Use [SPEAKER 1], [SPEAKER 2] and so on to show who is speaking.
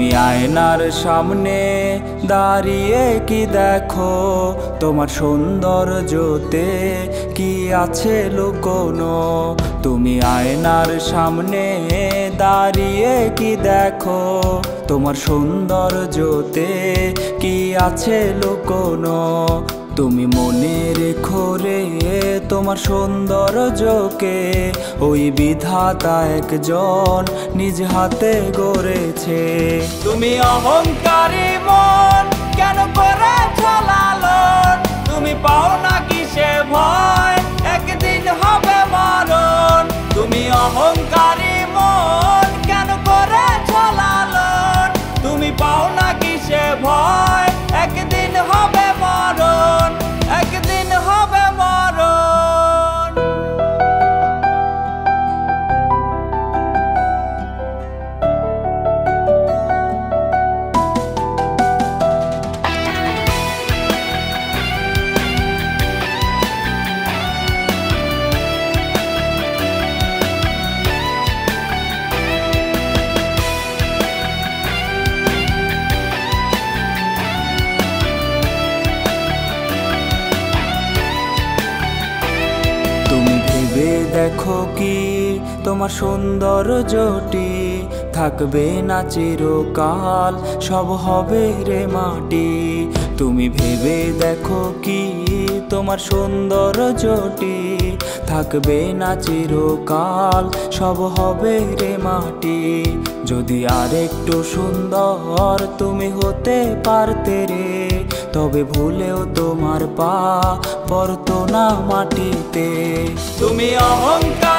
[SPEAKER 1] তুমি আয়নার সামনে দাঁড়িয়ে কি দেখো, তোমার সৌন্দর্যতে কি আছে লুকোনো। তুমি আয়নার সামনে দাঁড়িয়ে কি দেখো, তোমার সৌন্দর্যতে কি আছে লুকোনো। তুমি মনে রেখো রে তোমার সৌন্দর্যকে, ওই বিধাতা একজন নিজ হাতে গড়েছে। তুমি অহংকারী মন কেন করেছ লালন, তুমি পাও না কিসে ভয় একদিন হবে মরণ। তুমি অহংকারী মন কেন করেছ লালন, তুমি পাও না কিসে ভয় একদিন হবে মরণ, একদিন হবে মরণ। তুমি ভেবে দেখো কি তোমার সৌন্দর্যটি থাকবে না চিরকাল, সব হবে রে মাটি। তুমি ভেবে দেখো কি তোমার সৌন্দর্যটি থাকবে না চিরকাল, সব হবে রে মাটি। যদি আরেকটু সুন্দর তুমি হতে পারতে রে, তবে ভুলেও তোমার পা পড়তো না মাটিতে। তুমি অহংকার